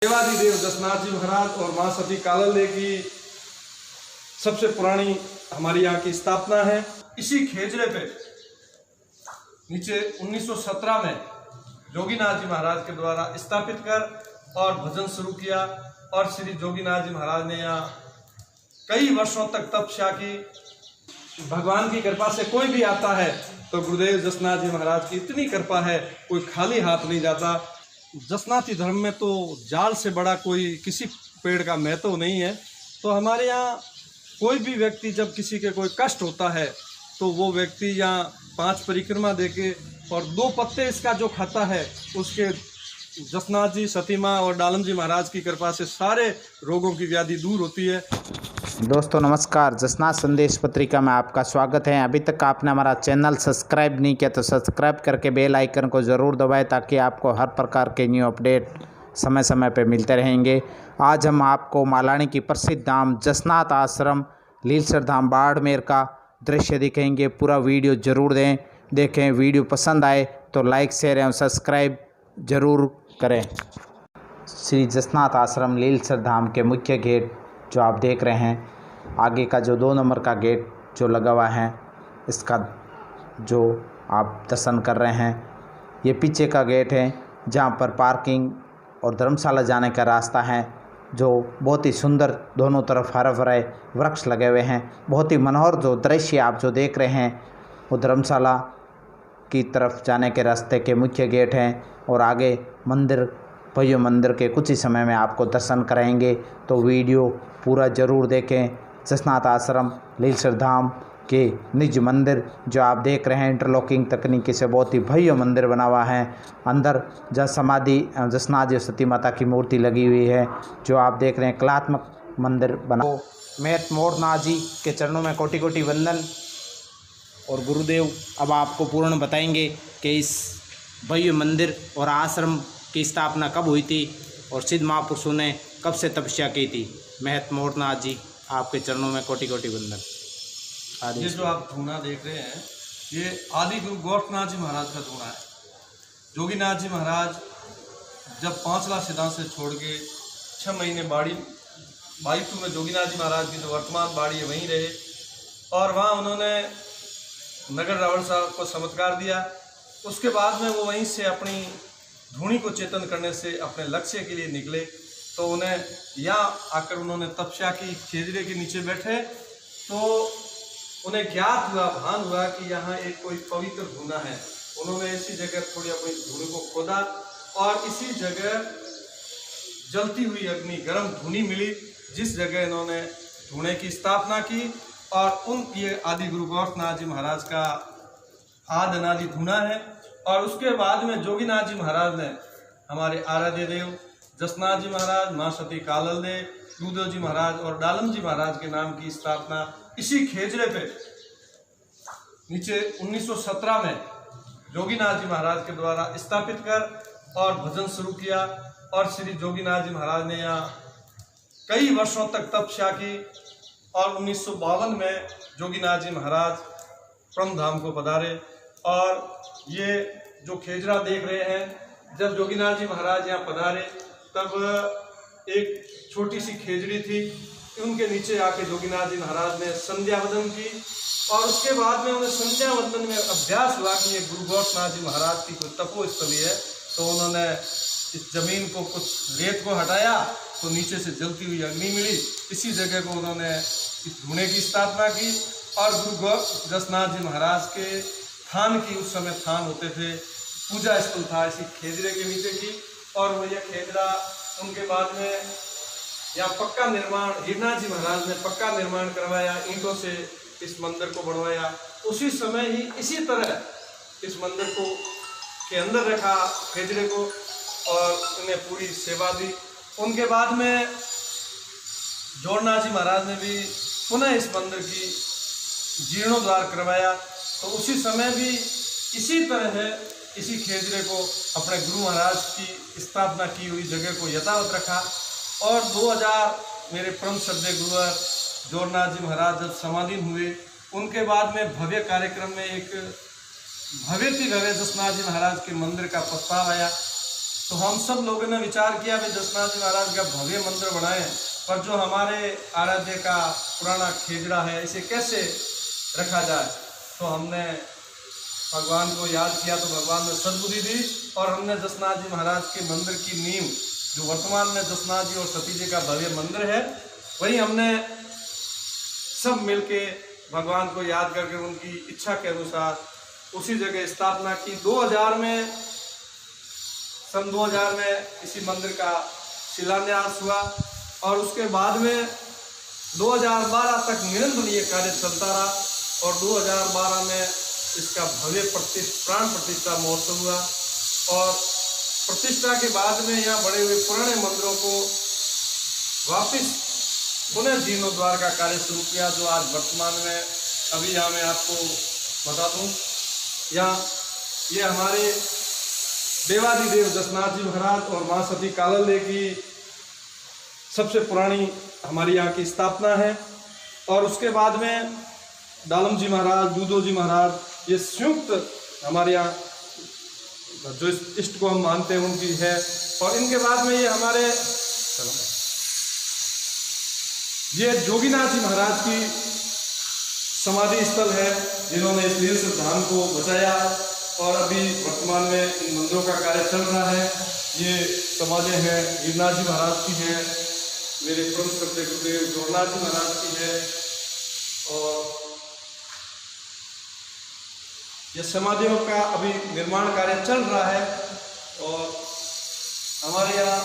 देवादिदेव जसनाथ जी महाराज और माँ सती कालल्ले की सबसे पुरानी हमारी यहाँ की स्थापना है। इसी खेजरे पे नीचे 1917 में जोगीनाथ जी महाराज के द्वारा स्थापित कर और भजन शुरू किया और श्री जोगीनाथ जी महाराज ने यहाँ कई वर्षों तक तपस्या की। भगवान की कृपा से कोई भी आता है तो गुरुदेव जसनाथ जी महाराज की इतनी कृपा है, कोई खाली हाथ नहीं जाता। जसनाथी धर्म में तो जाल से बड़ा कोई किसी पेड़ का महत्व नहीं है। तो हमारे यहाँ कोई भी व्यक्ति जब किसी के कोई कष्ट होता है तो वो व्यक्ति यहाँ 5 परिक्रमा देके और 2 पत्ते इसका जो खाता है उसके जसनाथ जी, सती माँ और डालम जी महाराज की कृपा से सारे रोगों की व्याधि दूर होती है। दोस्तों नमस्कार, जसनाथ संदेश पत्रिका में आपका स्वागत है। अभी तक आपने हमारा चैनल सब्सक्राइब नहीं किया तो सब्सक्राइब करके बेल आइकन को ज़रूर दबाएं ताकि आपको हर प्रकार के न्यू अपडेट समय समय पर मिलते रहेंगे। आज हम आपको मालानी की प्रसिद्ध धाम जसनाथ आश्रम लीलसर धाम बाड़मेर का दृश्य दिखाएंगे। पूरा वीडियो ज़रूर देखें। वीडियो पसंद आए तो लाइक शेयर एवं सब्सक्राइब ज़रूर करें। श्री जसनाथ आश्रम लीलसर धाम के मुख्य गेट जो आप देख रहे हैं, आगे का जो 2 नंबर का गेट जो लगा हुआ है, इसका जो आप दर्शन कर रहे हैं, ये पीछे का गेट है जहाँ पर पार्किंग और धर्मशाला जाने का रास्ता है, जो बहुत ही सुंदर दोनों तरफ हरे भरे वृक्ष लगे हुए हैं। बहुत ही मनोहर जो दृश्य आप जो देख रहे हैं वो धर्मशाला की तरफ जाने के रास्ते के मुख्य गेट हैं और आगे मंदिर, भव्य मंदिर के कुछ ही समय में आपको दर्शन कराएंगे। तो वीडियो पूरा ज़रूर देखें। जसनाथ आश्रम लीलसर धाम के निज मंदिर जो आप देख रहे हैं, इंटरलॉकिंग तकनीकी से बहुत ही भव्य मंदिर बना हुआ है। अंदर जहाँ समाधि जसनाथ जी सती माता की मूर्ति लगी हुई है जो आप देख रहे हैं, कलात्मक मंदिर बना। तो महत मोरनाथ जी के चरणों में कोटि कोटि वंदन। और गुरुदेव अब आपको पूर्ण बताएंगे कि इस भव्य मंदिर और आश्रम की स्थापना कब हुई थी और सिद्ध महापुरुषों ने कब से तपस्या की थी। महत मोरनाथ जी, आपके चरणों में कोटि कोटि वंदन। ये जो आप धूना देख रहे हैं ये आदि गुरु गोरखनाथ जी महाराज का धूना है। जोगीनाथ जी महाराज जब 5 सिद्धांत से छोड़ के 6 महीने बाड़ीतू में जोगीनाथ जी महाराज की जो वर्तमान बाड़ी है वहीं रहे और वहाँ उन्होंने नगर रावण साहब को चमत्कार दिया। उसके बाद में वो वहीं से अपनी धूनी को चेतन करने से अपने लक्ष्य के लिए निकले। तो उन्हें यहाँ आकर उन्होंने तपस्या की, खेजरे के नीचे बैठे तो उन्हें ज्ञात हुआ, भान हुआ कि यहाँ एक कोई पवित्र धूना है। उन्होंने इसी जगह थोड़ी अपनी धूनी को खोदा और इसी जगह जलती हुई अग्नि, गर्म धूनी मिली, जिस जगह इन्होंने धूने की स्थापना की और ये आदि गुरु गोरखनाथ जी महाराज का आदि अनादि धूना है। और उसके बाद में जोगीनाथ जी महाराज ने हमारे आराध्य देव जसनाथ जी महाराज, माँ सती कालल्ले, गुरुदेव जी महाराज और डालम जी महाराज के नाम की स्थापना इसी खेजरे पे नीचे 1917 में जोगीनाथ जी महाराज के द्वारा स्थापित कर और भजन शुरू किया और श्री जोगीनाथ जी महाराज ने यहाँ कई वर्षों तक तपस्या की और 1952 में जोगीनाथ जी महाराज परम धाम को पधारे। और ये जो खेजरा देख रहे हैं, जब जोगीनाथ जी महाराज यहाँ पधारे तब एक छोटी सी खेजड़ी थी, उनके नीचे आके जोगीनाथ जी महाराज ने संध्या वंदन की और उसके बाद में उन्हें संध्या वंदन में अभ्यास हुआ कि ये गुरु गोरखनाथ जी महाराज की कोई तपोस्थली है। तो उन्होंने इस जमीन को, कुछ रेत को हटाया तो नीचे से जलती हुई अग्नि मिली। इसी जगह को उन्होंने इस धूने की स्थापना की और गुरु जसनाथ जी महाराज के थान की, उस समय थान होते थे, पूजा स्थल था इसी खेजरे के नीचे की। और वो यह खेजरा उनके बाद में यहाँ पक्का निर्माण, हीरनाथ जी महाराज ने पक्का निर्माण करवाया, ईंटों से इस मंदिर को बनवाया। उसी समय ही इसी तरह इस मंदिर को के अंदर रखा खेजरे को और उन्हें पूरी सेवा दी। उनके बाद में जोरनाथ जी महाराज ने भी पुनः इस मंदिर की जीर्णोद्धार करवाया। तो उसी समय भी इसी तरह इसी खेजरे को अपने गुरु महाराज की स्थापना की हुई जगह को यथावत रखा। और 2000 मेरे परम श्रद्धेय गुरुवर जोरनाथ जी महाराज जब समाधीन हुए, उनके बाद में भव्य कार्यक्रम में एक भव्य जसनाथ जी महाराज के मंदिर का प्रस्ताव आया तो हम सब लोगों ने विचार किया भाई जसनाथ जी महाराज का भव्य मंदिर बनाए, पर जो हमारे आराध्य का पुराना खेजड़ा है इसे कैसे रखा जाए। तो हमने भगवान को याद किया, तो भगवान ने सद्बुद्धि दी और हमने जसनाथ जी महाराज के मंदिर की नींव, जो वर्तमान में जसनाथ जी और सती जी का भव्य मंदिर है, वही हमने सब मिलके भगवान को याद करके उनकी इच्छा के अनुसार उसी जगह स्थापना की। 2000 में इसी मंदिर का शिलान्यास हुआ और उसके बाद में 2012 तक निरंतर ये कार्य चलता रहा और 2012 में इसका भव्य प्राण प्रतिष्ठा महोत्सव हुआ और प्रतिष्ठा के बाद में यहाँ बड़े हुए पुराने मंदिरों को वापस पुनः जीर्णोद्धार का कार्य शुरू किया, जो आज वर्तमान में अभी यहाँ मैं आपको बता दूँ, यहाँ ये हमारे देवादिदेव जसनाथ जी महाराज और माँ सती कालल्ले की सबसे पुरानी हमारी यहाँ की स्थापना है। और उसके बाद में दालम जी महाराज, दूधो जी महाराज, ये संयुक्त हमारे यहाँ जो इष्ट को हम मानते हैं उनकी है। और इनके बाद में ये हमारे ये जोगीनाथ जी महाराज की समाधि स्थल है, जिन्होंने इस नीलसर धाम को बचाया और अभी वर्तमान में इन मंदिरों का कार्य चल रहा है। ये समाधि है गिरनाथ जी महाराज की है, मेरे परम श्रद्धेय गुरुदेव जोरनाथ जी महाराज की है और ये समाधियों का अभी निर्माण कार्य चल रहा है। और हमारे यहाँ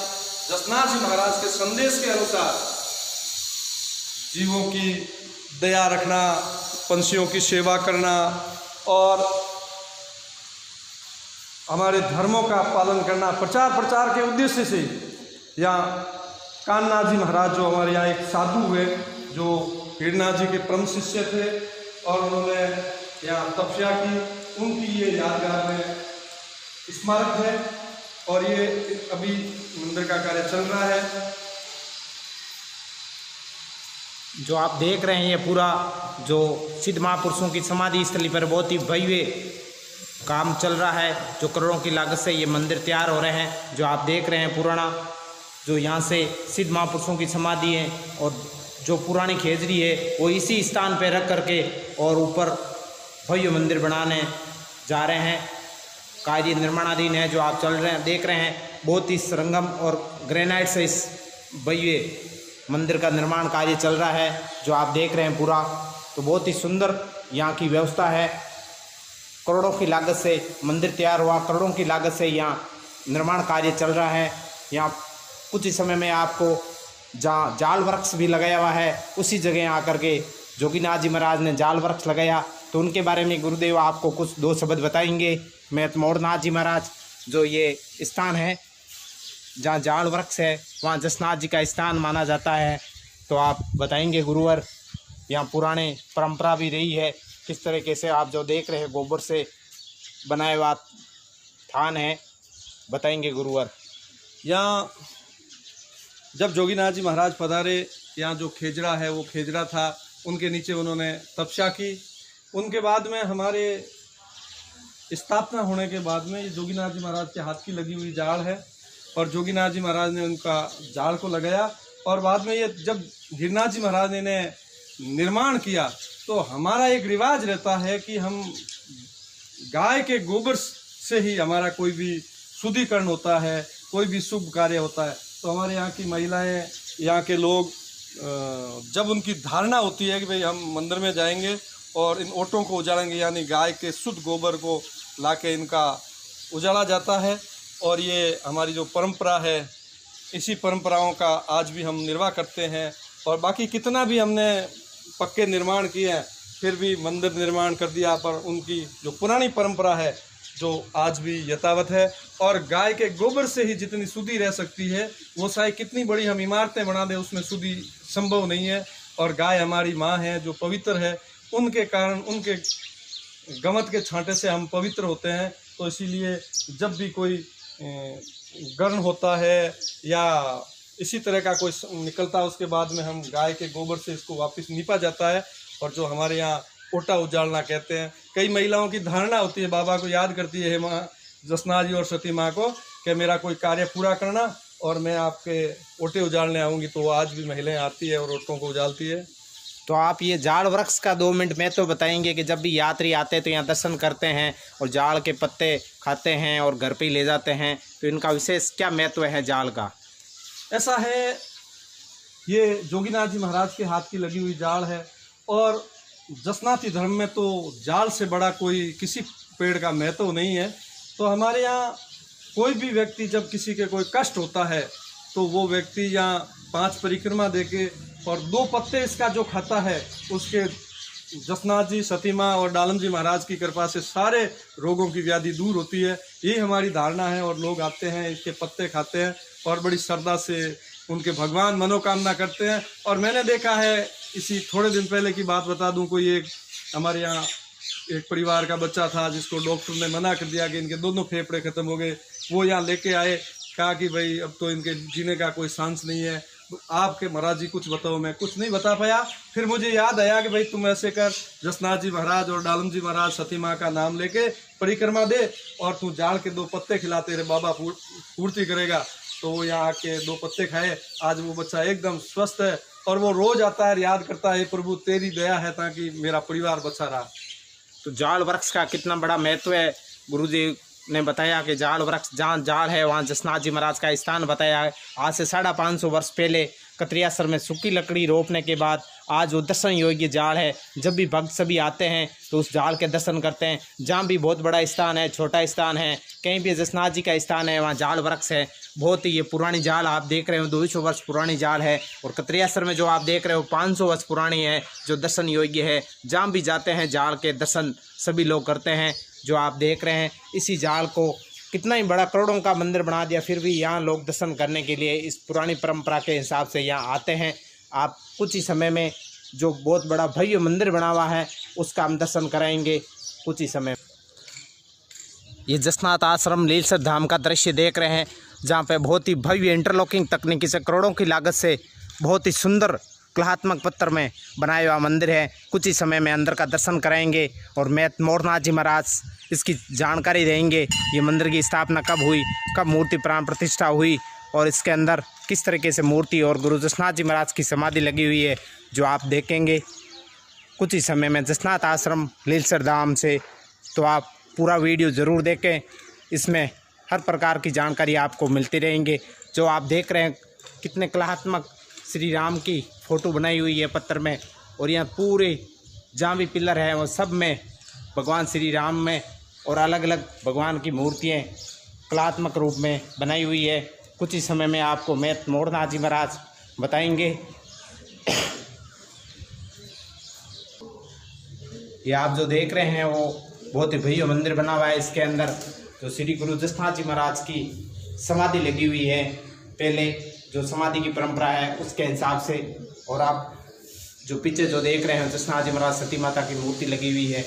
जसनाथ जी महाराज के संदेश के अनुसार जीवों की दया रखना, पंछियों की सेवा करना और हमारे धर्मों का पालन करना, प्रचार के उद्देश्य से यहाँ कान्नाथ जी महाराज जो हमारे यहाँ एक साधु हुए, जो हीरनाथ जी के परम शिष्य थे और उन्होंने यहाँ तपस्या की, उनकी ये यादगार में स्मारक है और ये अभी मंदिर का कार्य चल रहा है। जो आप देख रहे हैं ये पूरा जो सिद्ध महापुरुषों की समाधि स्थली पर बहुत ही भव्य काम चल रहा है, जो करोड़ों की लागत से ये मंदिर तैयार हो रहे हैं। जो आप देख रहे हैं पुराना जो यहाँ से सिद्ध महापुरुषों की समाधि है और जो पुरानी खेजड़ी है वो इसी स्थान पर रख करके और ऊपर भव्य मंदिर बनाने जा रहे हैं। कार्य निर्माणाधीन है, जो आप चल रहे हैं देख रहे हैं। बहुत ही सरंगम और ग्रेनाइट से इस भव्य मंदिर का निर्माण कार्य चल रहा है, जो आप देख रहे हैं पूरा। तो बहुत ही सुंदर यहाँ की व्यवस्था है। करोड़ों की लागत से मंदिर तैयार हुआ, करोड़ों की लागत से यहाँ निर्माण कार्य चल रहा है। यहाँ कुछ ही समय में आपको जहाँ जाल वृक्ष भी लगाया हुआ है, उसी जगह आकर के जोगीनाथ जी महाराज ने जाल वृक्ष लगाया, तो उनके बारे में गुरुदेव आपको कुछ दो शब्द बताएंगे। महतमोरनाथ जी महाराज जो ये स्थान है जहाँ जाल वृक्ष है, वहाँ जसनाथ जी का स्थान माना जाता है। तो आप बताएंगे गुरुवर, यहाँ पुराने परंपरा भी रही है, किस तरीके से आप जो देख रहे हैं गोबर से बनाया हुआ थान है, बताएंगे गुरुवर। यहाँ जब जोगीनाथ जी महाराज पधारे, यहाँ जो खेजड़ा है वो खेजड़ा था, उनके नीचे उन्होंने तपस्या की। उनके बाद में हमारे स्थापना होने के बाद में ये जोगीनाथ जी महाराज के हाथ की लगी हुई जाड़ है और जोगीनाथ जी महाराज ने उनका जाड़ को लगाया। और बाद में ये जब गिरनाथ जी महाराज ने निर्माण किया, तो हमारा एक रिवाज रहता है कि हम गाय के गोबर से ही हमारा कोई भी शुद्धिकरण होता है, कोई भी शुभ कार्य होता है। तो हमारे यहाँ की महिलाएं, यहाँ के लोग जब उनकी धारणा होती है कि भाई हम मंदिर में जाएंगे और इन ओटों को उजाड़ेंगे, यानी गाय के शुद्ध गोबर को लाके इनका उजाड़ा जाता है। और ये हमारी जो परंपरा है, इसी परंपराओं का आज भी हम निर्वाह करते हैं। और बाकी कितना भी हमने पक्के निर्माण किए हैं, फिर भी मंदिर निर्माण कर दिया, पर उनकी जो पुरानी परंपरा है जो आज भी यथावत है। और गाय के गोबर से ही जितनी शुद्धि रह सकती है, वो चाहे कितनी बड़ी हम इमारतें बना दें, उसमें शुद्धि संभव नहीं है। और गाय हमारी माँ है जो पवित्र है, उनके कारण उनके गमत के छांटे से हम पवित्र होते हैं। तो इसीलिए जब भी कोई गर्म होता है या इसी तरह का कोई निकलता है, उसके बाद में हम गाय के गोबर से इसको वापस नीपा जाता है। और जो हमारे यहाँ ओटा उजाड़ना कहते हैं, कई महिलाओं की धारणा होती है, बाबा को याद करती है माँ जसनाथ जी और सती माँ को, कि मेरा कोई कार्य पूरा करना और मैं आपके ओटे उजाड़ने आऊँगी, तो वो आज भी महिलाएं आती है और ओटों को उजालती है। तो आप ये जाड़ वृक्ष का 2 मिनट में तो बताएंगे कि जब भी यात्री आते हैं तो यहाँ दर्शन करते हैं और जाड़ के पत्ते खाते हैं और घर पे ही ले जाते हैं, तो इनका विशेष क्या महत्व है जाड़ का? ऐसा है, ये जोगीनाथ जी महाराज के हाथ की लगी हुई जाड़ है और जसनाती धर्म में तो जाड़ से बड़ा कोई किसी पेड़ का महत्व नहीं है। तो हमारे यहाँ कोई भी व्यक्ति जब किसी के कोई कष्ट होता है तो वो व्यक्ति यहाँ 5 परिक्रमा देके और 2 पत्ते इसका जो खाता है, उसके जसनाथ जी, सती माँ और डालम जी महाराज की कृपा से सारे रोगों की व्याधि दूर होती है। यही हमारी धारणा है और लोग आते हैं, इसके पत्ते खाते हैं और बड़ी श्रद्धा से उनके भगवान मनोकामना करते हैं। और मैंने देखा है, इसी थोड़े दिन पहले की बात बता दूं, कोई एक हमारे यहाँ एक परिवार का बच्चा था जिसको डॉक्टर ने मना कर दिया कि इनके दोनों फेफड़े ख़त्म हो गए। वो यहाँ लेके आए, कहा कि भाई अब तो इनके जीने का कोई चांस नहीं है, आपके महाराज जी कुछ बताओ। मैं कुछ नहीं बता पाया। फिर मुझे याद आया कि भाई तुम ऐसे कर, जसनाथ जी महाराज और डालम जी महाराज, सती माँ का नाम लेके परिक्रमा दे और तू जाड़ के 2 पत्ते खिलाते रहे, बाबा पूर्ति करेगा। तो वो यहाँ आके 2 पत्ते खाए, आज वो बच्चा एकदम स्वस्थ है और वो रोज आता है, याद करता है, प्रभु तेरी दया है ताकि मेरा परिवार बचा रहा। तो जाड़ वृक्ष का कितना बड़ा महत्व है, गुरुजी ने बताया कि जाड़ वृक्ष जहाँ जाड़ है वहाँ जसनाथ जी महाराज का स्थान बताया है। आज से 550 वर्ष पहले कतरियासर में सूखी लकड़ी रोपने के बाद आज वो दर्शन योग्य जाड़ है। जब भी भक्त सभी आते हैं तो उस जाड़ के दर्शन करते हैं। जहाँ भी बहुत बड़ा स्थान है, छोटा स्थान है, कहीं भी जसनाथ जी का स्थान है, वहाँ जाड़ वृक्ष है। बहुत ही ये पुरानी जाड़ आप देख रहे हो, 200 वर्ष पुरानी जाड़ है। और कतरियासर में जो आप देख रहे हो 500 वर्ष पुरानी है, जो दर्शन योग्य है। जहाँ भी जाते हैं जाड़ के दर्शन सभी लोग करते हैं। जो आप देख रहे हैं, इसी जाड़ को कितना ही बड़ा करोड़ों का मंदिर बना दिया, फिर भी यहाँ लोग दर्शन करने के लिए इस पुरानी परंपरा के हिसाब से यहाँ आते हैं। आप कुछ ही समय में जो बहुत बड़ा भव्य मंदिर बना हुआ है उसका हम दर्शन कराएंगे कुछ ही समय। ये जसनाथ आश्रम लीलसर धाम का दृश्य देख रहे हैं, जहाँ पे बहुत ही भव्य इंटरलॉकिंग तकनीकी से करोड़ों की लागत से बहुत ही सुंदर कलात्मक पत्थर में बनाया हुआ मंदिर है। कुछ ही समय में अंदर का दर्शन कराएंगे और महंत मोरनाथ जी महाराज इसकी जानकारी देंगे। ये मंदिर की स्थापना कब हुई, कब मूर्ति प्राण प्रतिष्ठा हुई और इसके अंदर किस तरीके से मूर्ति और गुरु जसनाथ जी महाराज की समाधि लगी हुई है, जो आप देखेंगे कुछ ही समय में जसनाथ आश्रम लीलसर धाम से। तो आप पूरा वीडियो ज़रूर देखें, इसमें हर प्रकार की जानकारी आपको मिलती रहेंगे। जो आप देख रहे हैं कितने कलात्मक श्री राम की फ़ोटो बनाई हुई है पत्थर में, और यहाँ पूरे जहाँ भी पिलर है वो सब में भगवान श्री राम में और अलग अलग भगवान की मूर्तियाँ कलात्मक रूप में बनाई हुई है। कुछ ही समय में आपको महंत मोरनाथ जी महाराज बताएंगे। ये आप जो देख रहे हैं वो बहुत ही भव्य मंदिर बना हुआ है। इसके अंदर जो श्री गुरु जसनाथ जी महाराज की समाधि लगी हुई है, पहले जो समाधि की परंपरा है उसके हिसाब से। और आप जो पीछे जो देख रहे हैं जसनाथ जी महाराज, सती माता की मूर्ति लगी हुई है।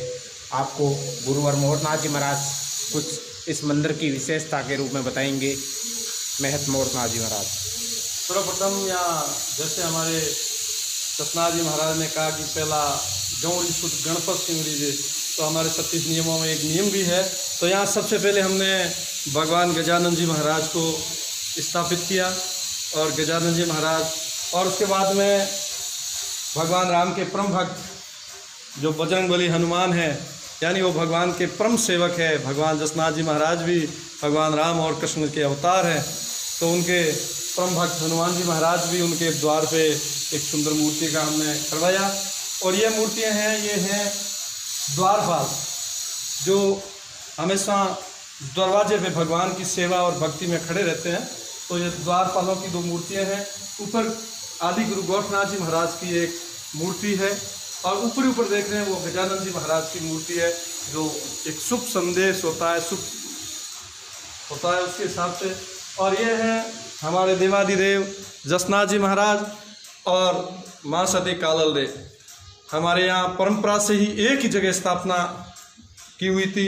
आपको गुरु और मोरनाथ जी महाराज कुछ इस मंदिर की विशेषता के रूप में बताएंगे महंत मोरनाथ जी महाराज। सर्वप्रथम यहाँ जैसे हमारे जसनाथ जी महाराज ने कहा कि पहला गौरी शुद्ध गणपत सिंह लीजिए, तो हमारे 36 नियमों में एक नियम भी है। तो यहाँ सबसे पहले हमने भगवान गजानन जी महाराज को स्थापित किया और गजानन जी महाराज, और उसके बाद में भगवान राम के परम भक्त जो बजरंगबली हनुमान है, यानी वो भगवान के परम सेवक है। भगवान जसनाथ जी महाराज भी भगवान राम और कृष्ण के अवतार हैं। तो उनके परम भक्त हनुमान जी महाराज भी उनके द्वार पे एक सुंदर मूर्ति का हमने करवाया। और ये मूर्तियाँ हैं, ये हैं द्वारपाल, जो हमेशा दरवाजे पे भगवान की सेवा और भक्ति में खड़े रहते हैं। तो ये द्वारपालों की 2 मूर्तियाँ हैं। ऊपर आदि गुरु गोरखनाथ जी महाराज की एक मूर्ति है और ऊपर देख रहे हैं वो गजानन जी महाराज की मूर्ति है, जो एक शुभ संदेश होता है, शुभ होता है उसके हिसाब से। और ये है हमारे देवादिदेव जसनाथ जी महाराज और माँ सती कालल देव। हमारे यहाँ परंपरा से ही एक ही जगह स्थापना की हुई थी।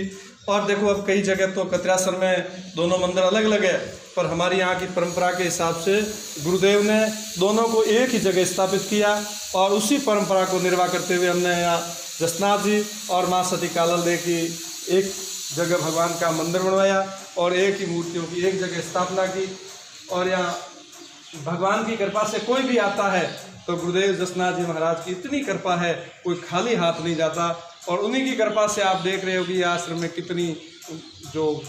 और देखो अब कई जगह तो कतरियासर में दोनों मंदिर अलग अलग है, पर हमारी यहाँ की परंपरा के हिसाब से गुरुदेव ने दोनों को एक ही जगह स्थापित किया और उसी परंपरा को निर्वाह करते हुए हमने यहाँ जसनाथ जी और माँ सती कालल देव की एक जगह भगवान का मंदिर बनवाया। और एक ही मूर्तियों की एक जगह स्थापना की। और यहाँ भगवान की कृपा से कोई भी आता है तो गुरुदेव जसनाथ जी महाराज की इतनी कृपा है, कोई खाली हाथ नहीं जाता। और उन्हीं की कृपा से आप देख रहे हो कि ये आश्रम में कितनी जो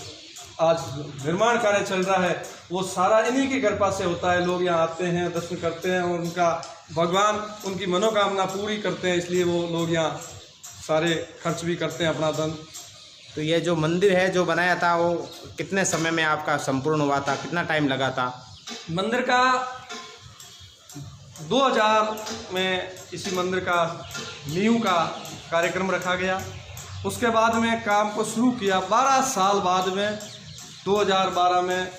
आज निर्माण कार्य चल रहा है वो सारा इन्हीं की कृपा से होता है। लोग यहाँ आते हैं, दर्शन करते हैं और उनका भगवान उनकी मनोकामना पूरी करते हैं, इसलिए वो लोग यहाँ सारे खर्च भी करते हैं अपना धन। तो ये जो मंदिर है जो बनाया था वो कितने समय में आपका संपूर्ण हुआ था, कितना टाइम लगा था? मंदिर का 2000 में इसी मंदिर का नींव का कार्यक्रम रखा गया। उसके बाद में काम को शुरू किया। 12 साल बाद में 2012 में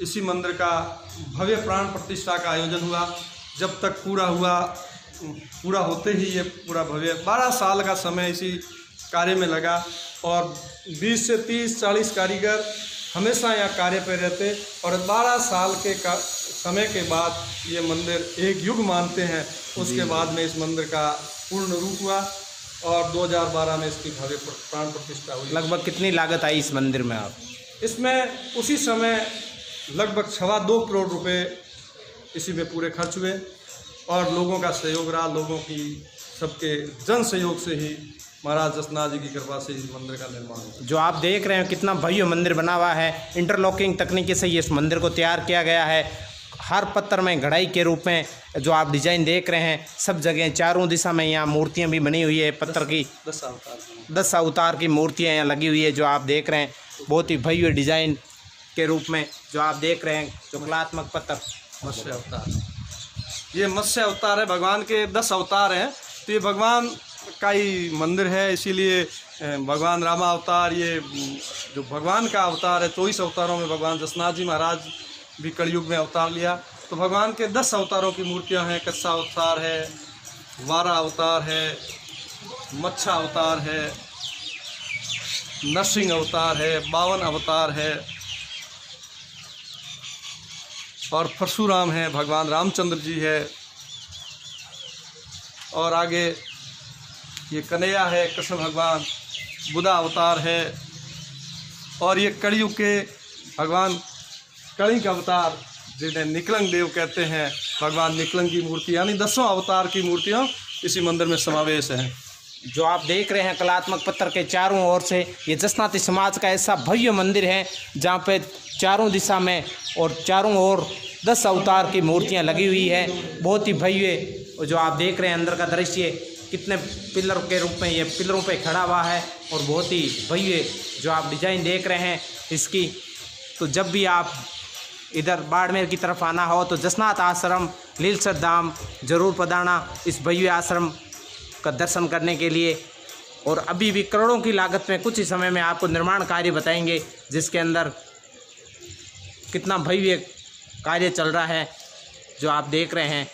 इसी मंदिर का भव्य प्राण प्रतिष्ठा का आयोजन हुआ। जब तक पूरा होते ही ये पूरा भव्य 12 साल का समय इसी कार्य में लगा और 20 से 30-40 कारीगर हमेशा यहाँ कार्य पे रहते। और 12 साल के समय के बाद ये मंदिर एक युग मानते हैं। उसके बाद में इस मंदिर का पूर्ण रूप हुआ और 2012 में इसकी भव्य प्राण प्रतिष्ठा हुई। लगभग कितनी लागत आई इस मंदिर में आप? इसमें उसी समय लगभग 2.25 करोड़ रुपए इसी में पूरे खर्च हुए और लोगों का सहयोग रहा। लोगों की सबके जन सहयोग से ही महाराज जसनाथ जी की कृपा से इस मंदिर का निर्माण हुआ। जो आप देख रहे हैं कितना भव्य मंदिर बना हुआ है, इंटरलॉकिंग तकनीकी से इस मंदिर को तैयार किया गया है। हर पत्थर में घड़ाई के रूप में जो आप डिजाइन देख रहे हैं, सब जगह चारों दिशा में यहाँ मूर्तियाँ भी बनी हुई है पत्थर की। 10 अवतार की मूर्तियाँ यहाँ लगी हुई है जो आप देख रहे हैं, बहुत ही भव्य डिजाइन के रूप में जो आप देख रहे हैं। जो कलात्मक पत्थर मत्स्य अवतार, ये मत्स्य अवतार है। भगवान के 10 अवतार हैं तो ये भगवान का ही मंदिर है, इसीलिए भगवान रामा अवतार, ये जो भगवान का अवतार है। 24 अवतारों में भगवान जसनाथ जी महाराज भी कलयुग में अवतार लिया। तो भगवान के 10 अवतारों की मूर्तियां हैं। कच्छा अवतार है, वारा अवतार है, मच्छा अवतार है, नरसिंह अवतार है, 52 अवतार है और परशुराम है, भगवान रामचंद्र जी है। और आगे ये कन्हैया है, कृष्ण भगवान, बुद्धा अवतार है। और ये कलयुग के भगवान कलिंग अवतार जिन्हें निकलंग देव कहते हैं, भगवान निकलंग की मूर्ति, यानी 10 अवतार की मूर्तियाँ इसी मंदिर में समावेश हैं। जो आप देख रहे हैं कलात्मक पत्थर के चारों ओर से, ये जसनाती समाज का ऐसा भव्य मंदिर है जहाँ पे चारों दिशा में और चारों ओर 10 अवतार की मूर्तियाँ लगी हुई है, बहुत ही भव्य। जो आप देख रहे हैं अंदर का दृश्य, कितने पिलर के रूप में ये पिलरों पे खड़ा हुआ है और बहुत ही भव्य जो आप डिजाइन देख रहे हैं इसकी। तो जब भी आप इधर बाड़मेर की तरफ आना हो तो जसनाथ आश्रम लीलसर धाम जरूर पधारना इस भव्य आश्रम का दर्शन करने के लिए। और अभी भी करोड़ों की लागत में कुछ ही समय में आपको निर्माण कार्य बताएंगे जिसके अंदर कितना भव्य कार्य चल रहा है जो आप देख रहे हैं।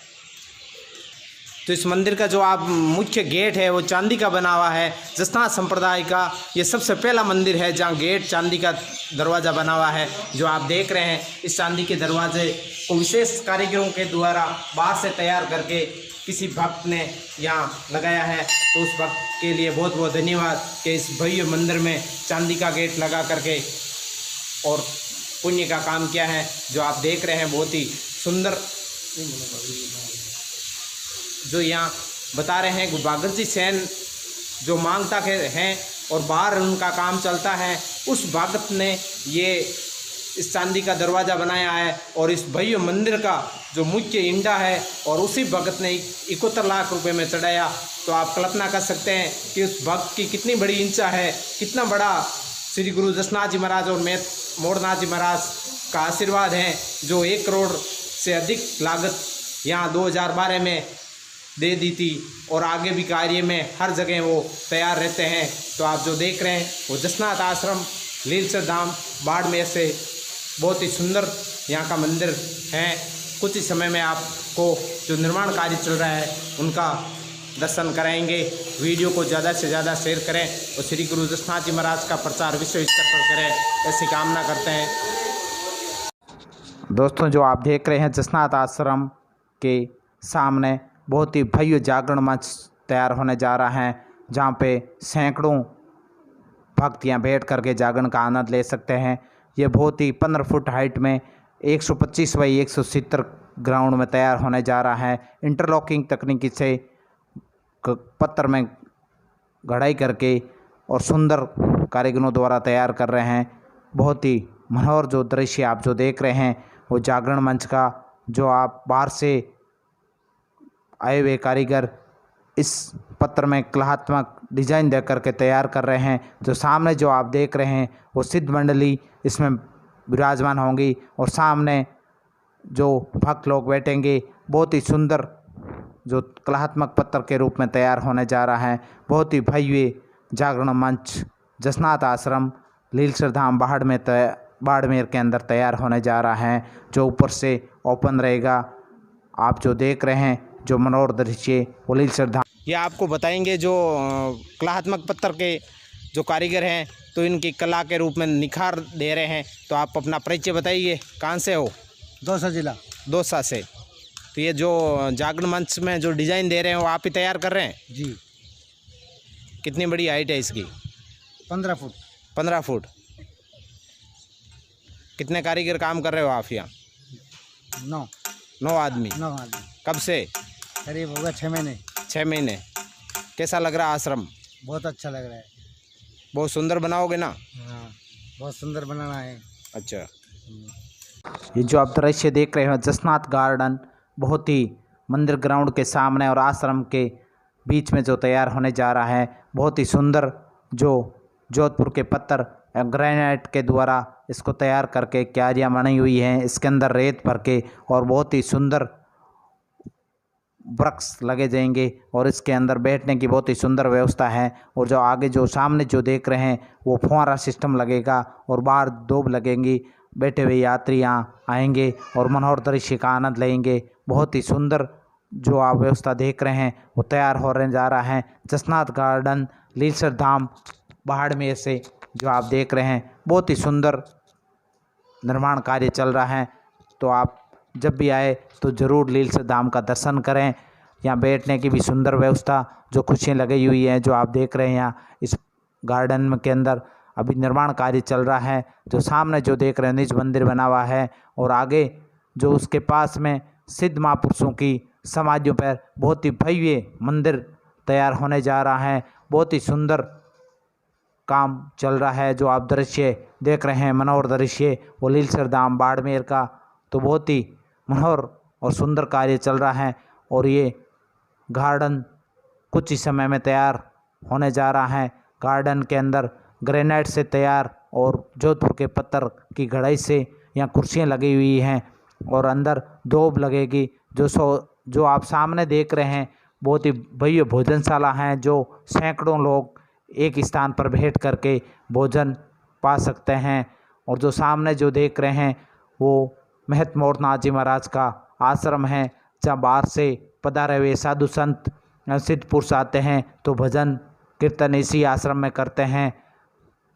तो इस मंदिर का जो आप मुख्य गेट है वो चांदी का बना हुआ है। जसनाथ संप्रदाय का ये सबसे पहला मंदिर है जहाँ गेट चांदी का दरवाज़ा बना हुआ है जो आप देख रहे हैं। इस चांदी के दरवाजे को विशेष कारीगरों के द्वारा बाहर से तैयार करके किसी भक्त ने यहाँ लगाया है। तो उस भक्त के लिए बहुत बहुत धन्यवाद कि इस भव्य मंदिर में चांदी का गेट लगा करके और पुण्य का काम किया है। जो आप देख रहे हैं बहुत ही सुंदर जो यहाँ बता रहे हैं बागरजी सेन जो मांगता के हैं और बाहर उनका काम चलता है, उस भक्त ने ये इस चांदी का दरवाज़ा बनाया है और इस भव्य मंदिर का जो मुख्य इंडा है और उसी भक्त ने 71 लाख रुपए में चढ़ाया। तो आप कल्पना कर सकते हैं कि उस भक्त की कितनी बड़ी इच्छा है, कितना बड़ा श्री गुरु जसनाथ जी महाराज और मोड़नाथ जी महाराज का आशीर्वाद है जो 1 करोड़ से अधिक लागत यहाँ 2012 में दे दी थी और आगे भी कार्य में हर जगह वो तैयार रहते हैं। तो आप जो देख रहे हैं वो जसनाथ आश्रम लीलसर धाम बाड़मेर से बहुत ही सुंदर यहाँ का मंदिर है। कुछ ही समय में आपको जो निर्माण कार्य चल रहा है उनका दर्शन कराएंगे। वीडियो को ज़्यादा से ज़्यादा शेयर करें और श्री गुरु जसनाथ जी महाराज का प्रचार विश्व स्तर पर करें, ऐसी कामना करते हैं। दोस्तों जो आप देख रहे हैं जसनाथ आश्रम के सामने बहुत ही भव्य जागरण मंच तैयार होने जा रहा है जहाँ पे सैकड़ों भक्त यहाँ बैठ करके जागरण का आनंद ले सकते हैं। ये बहुत ही 15 फुट हाइट में 125 बाई 170 ग्राउंड में तैयार होने जा रहा है। इंटरलॉकिंग तकनीकी से पत्थर में गढ़ाई करके और सुंदर कारीगरों द्वारा तैयार कर रहे हैं। बहुत ही मनोहर जो दृश्य आप जो देख रहे हैं वो जागरण मंच का, जो आप बाहर से आए हुए कारीगर इस पत्र में कलात्मक डिजाइन दे करके तैयार कर रहे हैं। जो सामने जो आप देख रहे हैं वो सिद्ध मंडली इसमें विराजमान होंगी और सामने जो भक्त लोग बैठेंगे। बहुत ही सुंदर जो कलात्मक पत्थर के रूप में तैयार होने जा रहा है। बहुत ही भव्य जागरण मंच जसनाथ आश्रम लीलसर धाम बाड़मेर के अंदर तैयार होने जा रहा है, जो ऊपर से ओपन रहेगा। आप जो देख रहे हैं जो मनोहर दृश्य वो लीलसर धाम, ये आपको बताएंगे जो कलात्मक पत्थर के जो कारीगर हैं तो इनकी कला के रूप में निखार दे रहे हैं। तो आप अपना परिचय बताइए, कहाँ से हो? दौसा जिला। दौसा से। तो ये जो जागरण मंच में जो डिज़ाइन दे रहे हैं वो आप ही तैयार कर रहे हैं? जी। कितनी बड़ी हाइट है इसकी? 15 फुट। 15 फुट। कितने कारीगर काम कर रहे हो आप यहाँ? 9 आदमी। 9 आदमी। कब से? करीब होगा 6 महीने। 6 महीने। कैसा लग रहा आश्रम? बहुत अच्छा लग रहा है। बहुत सुंदर बनाओगे ना? हाँ, बहुत सुंदर बनाना है। अच्छा। ये जो आप दृश्य देख रहे हो जसनाथ गार्डन, बहुत ही मंदिर ग्राउंड के सामने और आश्रम के बीच में जो तैयार होने जा रहा है। बहुत ही सुंदर जो जोधपुर के पत्थर ग्रेनाइट के द्वारा इसको तैयार करके क्यारियाँ बनी हुई हैं, इसके अंदर रेत भर के और बहुत ही सुंदर वृक्ष लगे जाएंगे और इसके अंदर बैठने की बहुत ही सुंदर व्यवस्था है। और जो आगे जो सामने जो देख रहे हैं वो फुहारा सिस्टम लगेगा और बाहर दूब लगेंगी। बैठे हुए यात्री यहाँ आएंगे और मनोहर दृश्य का आनंद लेंगे। बहुत ही सुंदर जो आप व्यवस्था देख रहे हैं वो तैयार होने जा रहा है। जसनाथ गार्डन लीलसर धाम बाड़मेर से जो आप देख रहे हैं बहुत ही सुंदर निर्माण कार्य चल रहा है। तो आप जब भी आए तो ज़रूर लीलसर धाम का दर्शन करें। यहाँ बैठने की भी सुंदर व्यवस्था, जो खुशियाँ लगी हुई हैं जो आप देख रहे हैं यहाँ इस गार्डन के अंदर अभी निर्माण कार्य चल रहा है। जो सामने जो देख रहे हैं निज मंदिर बना हुआ है और आगे जो उसके पास में सिद्ध महापुरुषों की समाधियों पर बहुत ही भव्य मंदिर तैयार होने जा रहा है। बहुत ही सुंदर काम चल रहा है। जो आप दृश्य देख रहे हैं मनोहर दृश्य वो लीलसर धाम बाड़मेर का, तो बहुत ही मनोहर और सुंदर कार्य चल रहा है। और ये गार्डन कुछ ही समय में तैयार होने जा रहा है। गार्डन के अंदर ग्रेनाइट से तैयार और जोधपुर के पत्थर की घड़ाई से यहाँ कुर्सियाँ लगी हुई हैं और अंदर दोब लगेगी। जो आप सामने देख रहे हैं बहुत ही भव्य भोजनशाला है, जो सैकड़ों लोग एक स्थान पर बैठ करके भोजन पा सकते हैं। और जो सामने जो देख रहे हैं वो महत मोरनाथ जी महाराज का आश्रम है, जहाँ बाहर से पधारे हुए साधु संत सिद्ध पुरुष आते हैं तो भजन कीर्तन इसी आश्रम में करते हैं।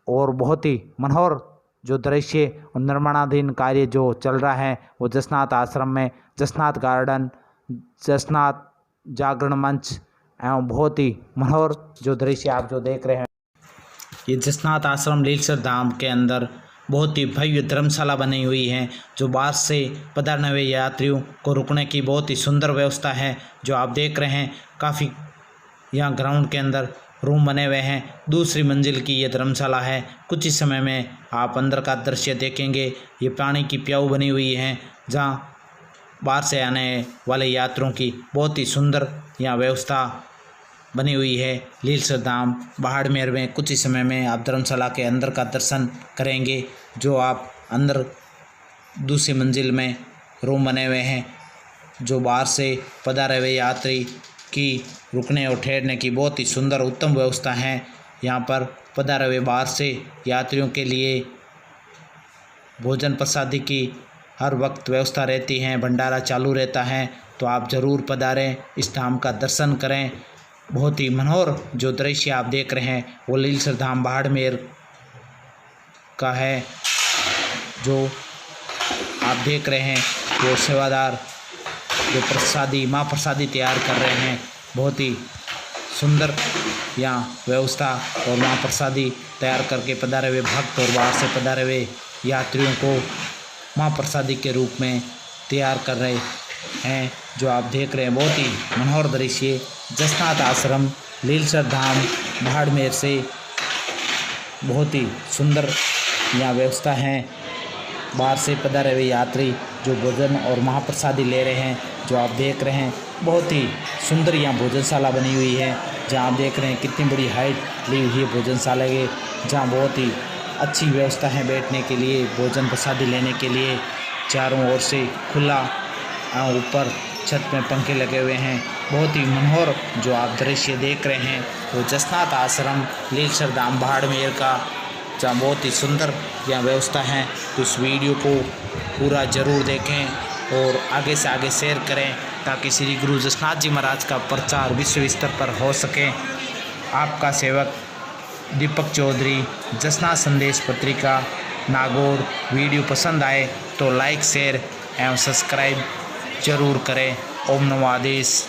और बहुत ही मनोहर जो दृश्य और निर्माणाधीन कार्य जो चल रहा है वो जसनाथ आश्रम में जसनाथ गार्डन जसनाथ जागरण मंच एवं बहुत ही मनोहर जो दृश्य आप जो देख रहे हैं ये जसनाथ आश्रम लीलसर धाम के अंदर बहुत ही भव्य धर्मशाला बनी हुई है। जो बाहर से पधारने हुए यात्रियों को रुकने की बहुत ही सुंदर व्यवस्था है। जो आप देख रहे हैं काफ़ी यहाँ ग्राउंड के अंदर रूम बने हुए हैं। दूसरी मंजिल की ये धर्मशाला है। कुछ ही समय में आप अंदर का दृश्य देखेंगे। ये पानी की प्याऊ बनी हुई है, जहाँ बाहर से आने वाले यात्रियों की बहुत ही सुंदर यहाँ व्यवस्था बनी हुई है। लीलसर धाम बाड़मेर में कुछ ही समय में आप धर्मशाला के अंदर का दर्शन करेंगे। जो आप अंदर दूसरी मंजिल में रूम बने हुए हैं, जो बाहर से पधारे हुए यात्री की रुकने और ठहरने की बहुत ही सुंदर उत्तम व्यवस्था है। यहाँ पर पधारे हुए बाहर से यात्रियों के लिए भोजन प्रसादी की हर वक्त व्यवस्था रहती है, भंडारा चालू रहता है। तो आप ज़रूर पधारें, इस धाम का दर्शन करें। बहुत ही मनोहर जो दृश्य आप देख रहे हैं वो लीलसर धाम बाड़मेर का है। जो आप देख रहे हैं वो सेवादार जो प्रसादी माँ प्रसादी तैयार कर रहे हैं। बहुत ही सुंदर यहाँ व्यवस्था और माँ प्रसादी तैयार करके पधारे हुए भक्त और बाहर से पधारे हुए यात्रियों को महाप्रसादी के रूप में तैयार कर रहे हैं। जो आप देख रहे हैं बहुत ही मनोहर दृश्य जसनाथ आश्रम लीलसर धाम बाड़मेर से बहुत ही सुंदर यहाँ व्यवस्था है। बाहर से पधारे हुए यात्री जो भोजन और महाप्रसादी ले रहे हैं, जो आप देख रहे हैं बहुत ही सुंदर यहाँ भोजनशाला बनी हुई है। जहाँ आप देख रहे हैं कितनी बड़ी हाइट ली हुई है भोजनशाला के, जहाँ बहुत ही अच्छी व्यवस्था है बैठने के लिए, भोजन प्रसादी लेने के लिए। चारों ओर से खुला, ऊपर छत में पंखे लगे हुए हैं। बहुत ही मनोहर जो आप दृश्य देख रहे हैं वो जसनाथ आश्रम लीलसर धाम बाड़मेर का, जहाँ बहुत ही सुंदर यहाँ व्यवस्था है। तो इस वीडियो को पूरा ज़रूर देखें और आगे से आगे शेयर करें ताकि श्री गुरु जसनाथ जी महाराज का प्रचार विश्व स्तर पर हो सके। आपका सेवक दीपक चौधरी, जसनाथ संदेश पत्रिका, नागौर। वीडियो पसंद आए तो लाइक शेयर एवं सब्सक्राइब जरूर करें। ओम नमो आदेश।